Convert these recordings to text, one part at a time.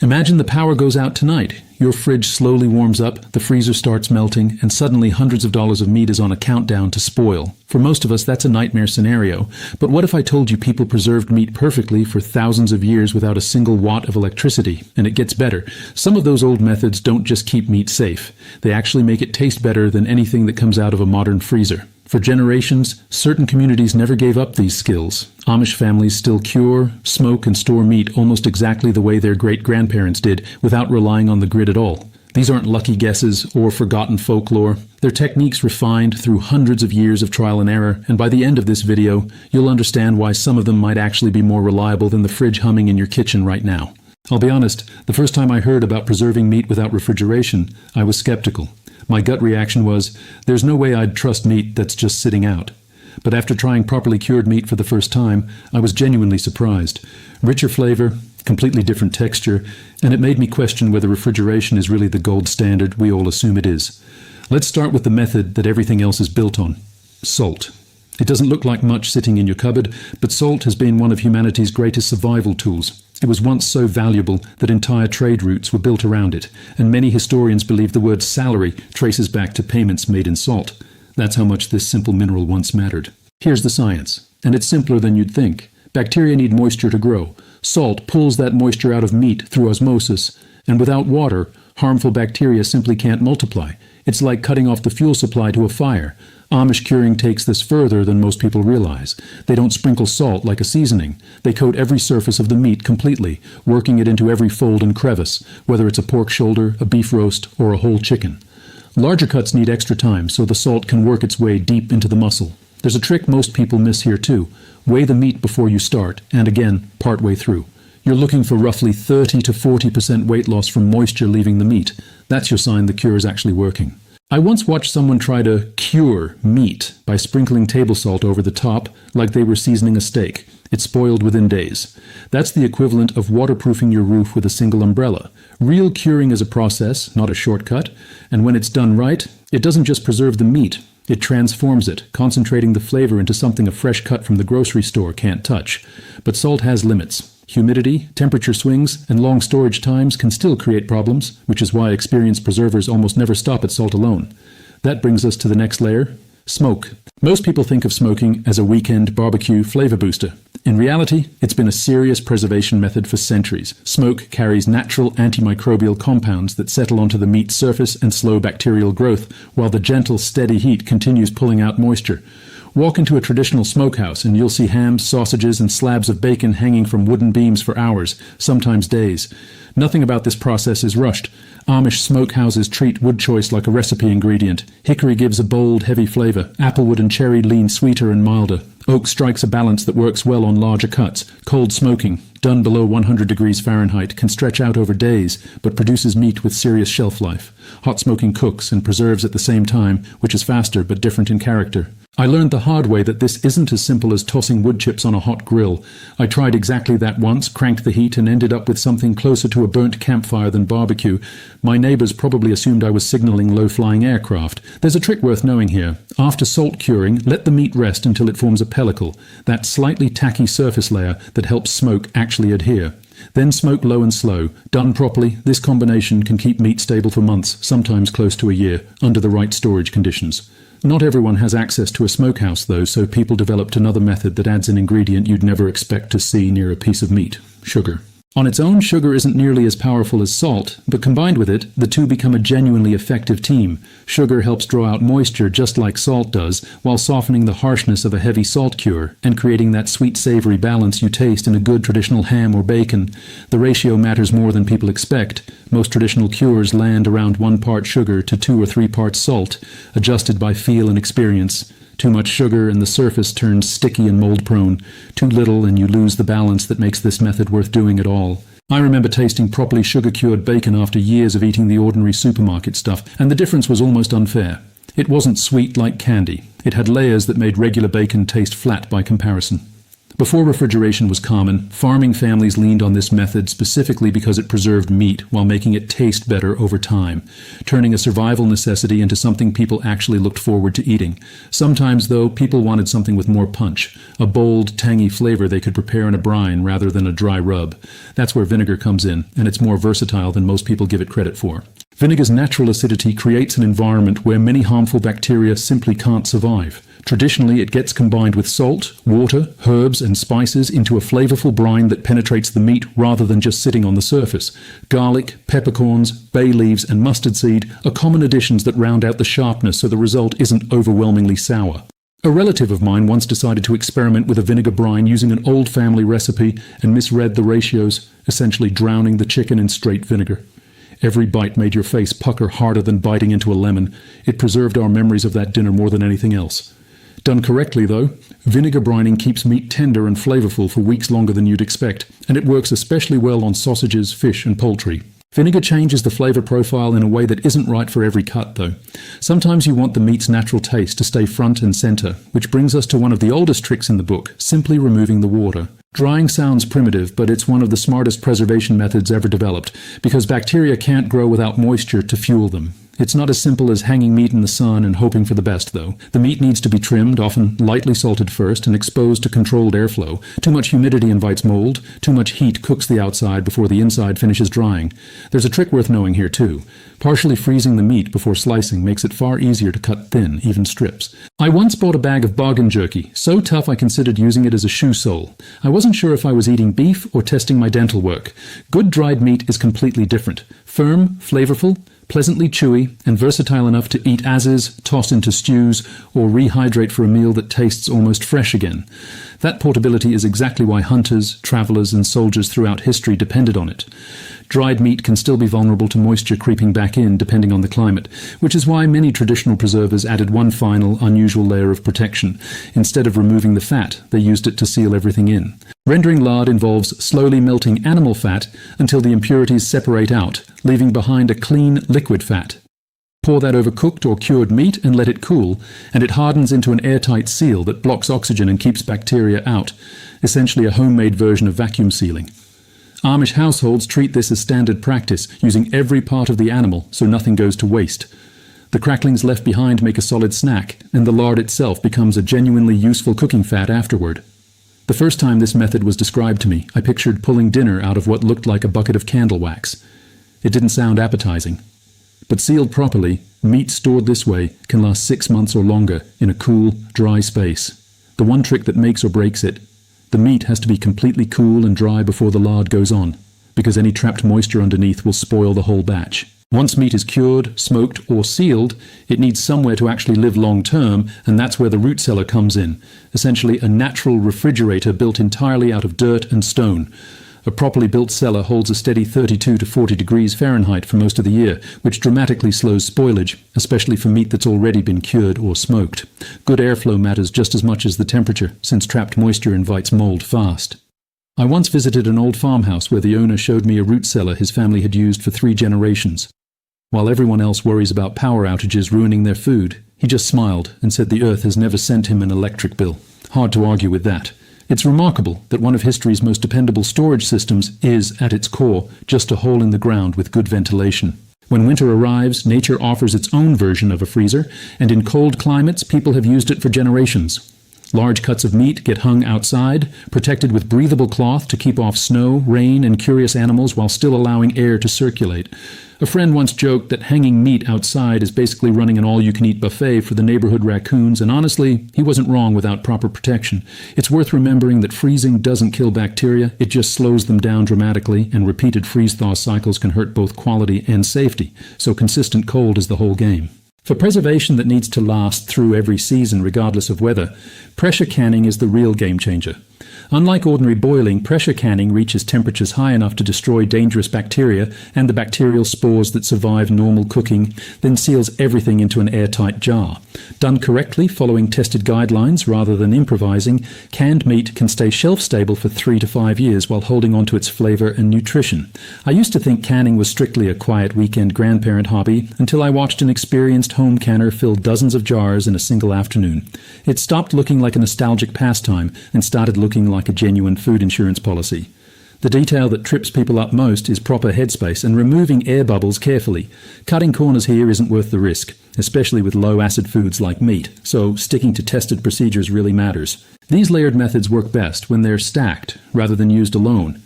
Imagine the power goes out tonight. Your fridge slowly warms up, the freezer starts melting, and suddenly hundreds of dollars of meat is on a countdown to spoil. For most of us, that's a nightmare scenario. But what if I told you people preserved meat perfectly for thousands of years without a single watt of electricity? And it gets better. Some of those old methods don't just keep meat safe. They actually make it taste better than anything that comes out of a modern freezer. For generations, certain communities never gave up these skills. Amish families still cure, smoke, and store meat almost exactly the way their great-grandparents did, without relying on the grid at all. These aren't lucky guesses or forgotten folklore. They're techniques refined through hundreds of years of trial and error, and by the end of this video, you'll understand why some of them might actually be more reliable than the fridge humming in your kitchen right now. I'll be honest, the first time I heard about preserving meat without refrigeration, I was skeptical. My gut reaction was, there's no way I'd trust meat that's just sitting out. But after trying properly cured meat for the first time, I was genuinely surprised. Richer flavor, completely different texture, and it made me question whether refrigeration is really the gold standard we all assume it is. Let's start with the method that everything else is built on: salt. It doesn't look like much sitting in your cupboard, but salt has been one of humanity's greatest survival tools. It was once so valuable that entire trade routes were built around it, and many historians believe the word salary traces back to payments made in salt. That's how much this simple mineral once mattered. Here's the science, and it's simpler than you'd think. Bacteria need moisture to grow. Salt pulls that moisture out of meat through osmosis, and without water, harmful bacteria simply can't multiply. It's like cutting off the fuel supply to a fire. Amish curing takes this further than most people realize. They don't sprinkle salt like a seasoning. They coat every surface of the meat completely, working it into every fold and crevice, whether it's a pork shoulder, a beef roast, or a whole chicken. Larger cuts need extra time, so the salt can work its way deep into the muscle. There's a trick most people miss here too. Weigh the meat before you start, and again, partway through. You're looking for roughly 30 to 40% weight loss from moisture leaving the meat. That's your sign the cure is actually working. I once watched someone try to cure meat by sprinkling table salt over the top like they were seasoning a steak. It spoiled within days. That's the equivalent of waterproofing your roof with a single umbrella. Real curing is a process, not a shortcut, and when it's done right, it doesn't just preserve the meat. It transforms it, concentrating the flavor into something a fresh cut from the grocery store can't touch. But salt has limits. Humidity, temperature swings, and long storage times can still create problems, which is why experienced preservers almost never stop at salt alone. That brings us to the next layer: smoke. Most people think of smoking as a weekend barbecue flavor booster. In reality, it's been a serious preservation method for centuries. Smoke carries natural antimicrobial compounds that settle onto the meat's surface and slow bacterial growth, while the gentle, steady heat continues pulling out moisture. Walk into a traditional smokehouse and you'll see hams, sausages, and slabs of bacon hanging from wooden beams for hours, sometimes days. Nothing about this process is rushed. Amish smokehouses treat wood choice like a recipe ingredient. Hickory gives a bold, heavy flavor. Applewood and cherry lean sweeter and milder. Oak strikes a balance that works well on larger cuts. Cold smoking, done below 100 degrees Fahrenheit, can stretch out over days, but produces meat with serious shelf life. Hot smoking cooks and preserves at the same time, which is faster but different in character. I learned the hard way that this isn't as simple as tossing wood chips on a hot grill. I tried exactly that once, cranked the heat, and ended up with something closer to a burnt campfire than barbecue. My neighbors probably assumed I was signaling low-flying aircraft. There's a trick worth knowing here. After salt curing, let the meat rest until it forms a pellicle, that slightly tacky surface layer that helps smoke actually adhere. Then smoke low and slow. Done properly, this combination can keep meat stable for months, sometimes close to a year, under the right storage conditions. Not everyone has access to a smokehouse though, so people developed another method that adds an ingredient you'd never expect to see near a piece of meat: sugar. On its own, sugar isn't nearly as powerful as salt, but combined with it, the two become a genuinely effective team. Sugar helps draw out moisture just like salt does, while softening the harshness of a heavy salt cure, and creating that sweet-savory balance you taste in a good traditional ham or bacon. The ratio matters more than people expect. Most traditional cures land around 1 part sugar to 2 or 3 parts salt, adjusted by feel and experience. Too much sugar and the surface turns sticky and mold-prone. Too little and you lose the balance that makes this method worth doing at all. I remember tasting properly sugar-cured bacon after years of eating the ordinary supermarket stuff, and the difference was almost unfair. It wasn't sweet like candy. It had layers that made regular bacon taste flat by comparison. Before refrigeration was common, farming families leaned on this method specifically because it preserved meat while making it taste better over time, turning a survival necessity into something people actually looked forward to eating. Sometimes, though, people wanted something with more punch, a bold, tangy flavor they could prepare in a brine rather than a dry rub. That's where vinegar comes in, and it's more versatile than most people give it credit for. Vinegar's natural acidity creates an environment where many harmful bacteria simply can't survive. Traditionally, it gets combined with salt, water, herbs, and spices into a flavorful brine that penetrates the meat rather than just sitting on the surface. Garlic, peppercorns, bay leaves, and mustard seed are common additions that round out the sharpness so the result isn't overwhelmingly sour. A relative of mine once decided to experiment with a vinegar brine using an old family recipe and misread the ratios, essentially drowning the chicken in straight vinegar. Every bite made your face pucker harder than biting into a lemon. It preserved our memories of that dinner more than anything else. Done correctly, though, vinegar brining keeps meat tender and flavorful for weeks longer than you'd expect, and it works especially well on sausages, fish, and poultry. Vinegar changes the flavor profile in a way that isn't right for every cut, though. Sometimes you want the meat's natural taste to stay front and center, which brings us to one of the oldest tricks in the book, simply removing the water. Drying sounds primitive, but it's one of the smartest preservation methods ever developed, because bacteria can't grow without moisture to fuel them. It's not as simple as hanging meat in the sun and hoping for the best, though. The meat needs to be trimmed, often lightly salted first, and exposed to controlled airflow. Too much humidity invites mold. Too much heat cooks the outside before the inside finishes drying. There's a trick worth knowing here, too. Partially freezing the meat before slicing makes it far easier to cut thin, even strips. I once bought a bag of bargain jerky, so tough I considered using it as a shoe sole. I wasn't sure if I was eating beef or testing my dental work. Good dried meat is completely different. Firm, flavorful, pleasantly chewy, and versatile enough to eat as is, toss into stews, or rehydrate for a meal that tastes almost fresh again. That portability is exactly why hunters, travelers, and soldiers throughout history depended on it. Dried meat can still be vulnerable to moisture creeping back in depending on the climate, which is why many traditional preservers added one final, unusual layer of protection. Instead of removing the fat, they used it to seal everything in. Rendering lard involves slowly melting animal fat until the impurities separate out, leaving behind a clean liquid fat. Pour that over cooked or cured meat and let it cool, and it hardens into an airtight seal that blocks oxygen and keeps bacteria out, essentially a homemade version of vacuum sealing. Amish households treat this as standard practice, using every part of the animal so nothing goes to waste. The cracklings left behind make a solid snack, and the lard itself becomes a genuinely useful cooking fat afterward. The first time this method was described to me, I pictured pulling dinner out of what looked like a bucket of candle wax. It didn't sound appetizing. But sealed properly, meat stored this way can last 6 months or longer in a cool, dry space. The one trick that makes or breaks it: the meat has to be completely cool and dry before the lard goes on, because any trapped moisture underneath will spoil the whole batch. Once meat is cured, smoked, or sealed, it needs somewhere to actually live long-term, and that's where the root cellar comes in, essentially a natural refrigerator built entirely out of dirt and stone. A properly built cellar holds a steady 32 to 40 degrees Fahrenheit for most of the year, which dramatically slows spoilage, especially for meat that's already been cured or smoked. Good airflow matters just as much as the temperature, since trapped moisture invites mold fast. I once visited an old farmhouse where the owner showed me a root cellar his family had used for 3 generations. While everyone else worries about power outages ruining their food, he just smiled and said the earth has never sent him an electric bill. Hard to argue with that. It's remarkable that one of history's most dependable storage systems is, at its core, just a hole in the ground with good ventilation. When winter arrives, nature offers its own version of a freezer, and in cold climates, people have used it for generations. Large cuts of meat get hung outside, protected with breathable cloth to keep off snow, rain, and curious animals while still allowing air to circulate. A friend once joked that hanging meat outside is basically running an all-you-can-eat buffet for the neighborhood raccoons, and honestly, he wasn't wrong without proper protection. It's worth remembering that freezing doesn't kill bacteria, it just slows them down dramatically, and repeated freeze-thaw cycles can hurt both quality and safety, so consistent cold is the whole game. For preservation that needs to last through every season regardless of weather, pressure canning is the real game changer. Unlike ordinary boiling, pressure canning reaches temperatures high enough to destroy dangerous bacteria and the bacterial spores that survive normal cooking, then seals everything into an airtight jar. Done correctly, following tested guidelines rather than improvising, canned meat can stay shelf-stable for 3 to 5 years while holding on to its flavor and nutrition. I used to think canning was strictly a quiet weekend grandparent hobby until I watched an experienced home canner fill dozens of jars in a single afternoon. It stopped looking like a nostalgic pastime and started looking like a genuine food insurance policy. The detail that trips people up most is proper headspace and removing air bubbles carefully. Cutting corners here isn't worth the risk, especially with low-acid foods like meat, so sticking to tested procedures really matters. These layered methods work best when they're stacked rather than used alone.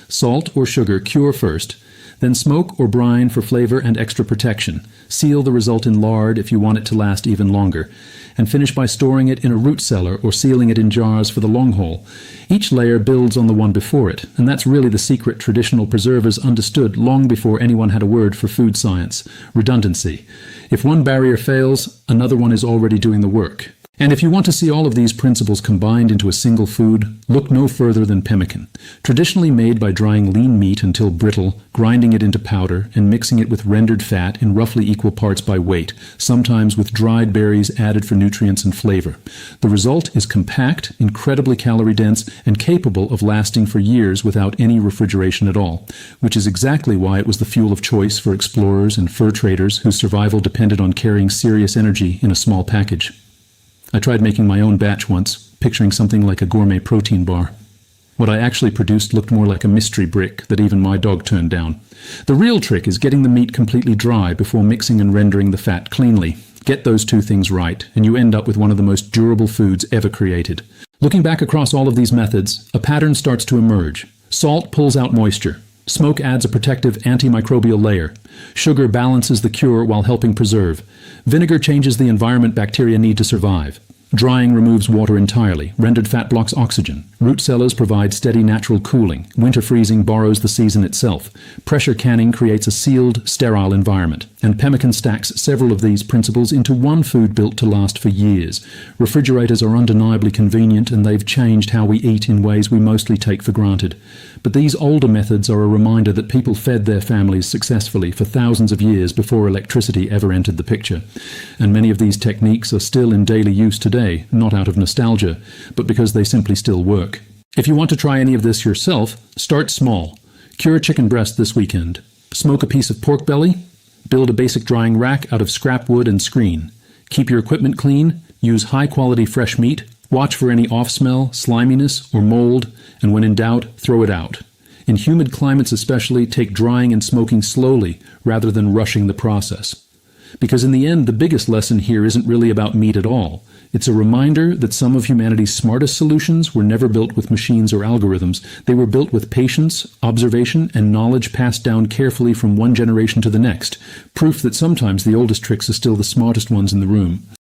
Salt or sugar cure first, then smoke or brine for flavor and extra protection. Seal the result in lard if you want it to last even longer, and finish by storing it in a root cellar or sealing it in jars for the long haul. Each layer builds on the one before it, and that's really the secret traditional preservers understood long before anyone had a word for food science: redundancy. If one barrier fails, another one is already doing the work. And if you want to see all of these principles combined into a single food, look no further than pemmican. Traditionally made by drying lean meat until brittle, grinding it into powder, and mixing it with rendered fat in roughly equal parts by weight, sometimes with dried berries added for nutrients and flavor. The result is compact, incredibly calorie-dense, and capable of lasting for years without any refrigeration at all, which is exactly why it was the fuel of choice for explorers and fur traders whose survival depended on carrying serious energy in a small package. I tried making my own batch once, picturing something like a gourmet protein bar. What I actually produced looked more like a mystery brick that even my dog turned down. The real trick is getting the meat completely dry before mixing and rendering the fat cleanly. Get those two things right, and you end up with one of the most durable foods ever created. Looking back across all of these methods, a pattern starts to emerge. Salt pulls out moisture. Smoke adds a protective antimicrobial layer. Sugar balances the cure while helping preserve. Vinegar changes the environment bacteria need to survive. Drying removes water entirely. Rendered fat blocks oxygen. Root cellars provide steady natural cooling. Winter freezing borrows the season itself. Pressure canning creates a sealed, sterile environment. And pemmican stacks several of these principles into one food built to last for years. Refrigerators are undeniably convenient, and they've changed how we eat in ways we mostly take for granted. But these older methods are a reminder that people fed their families successfully for thousands of years before electricity ever entered the picture. And many of these techniques are still in daily use today, not out of nostalgia, but because they simply still work. If you want to try any of this yourself, start small. Cure chicken breast this weekend. Smoke a piece of pork belly. Build a basic drying rack out of scrap wood and screen. Keep your equipment clean. Use high-quality fresh meat. Watch for any off-smell, sliminess, or mold, and when in doubt, throw it out. In humid climates especially, take drying and smoking slowly rather than rushing the process. Because in the end, the biggest lesson here isn't really about meat at all. It's a reminder that some of humanity's smartest solutions were never built with machines or algorithms. They were built with patience, observation, and knowledge passed down carefully from one generation to the next. Proof that sometimes the oldest tricks are still the smartest ones in the room.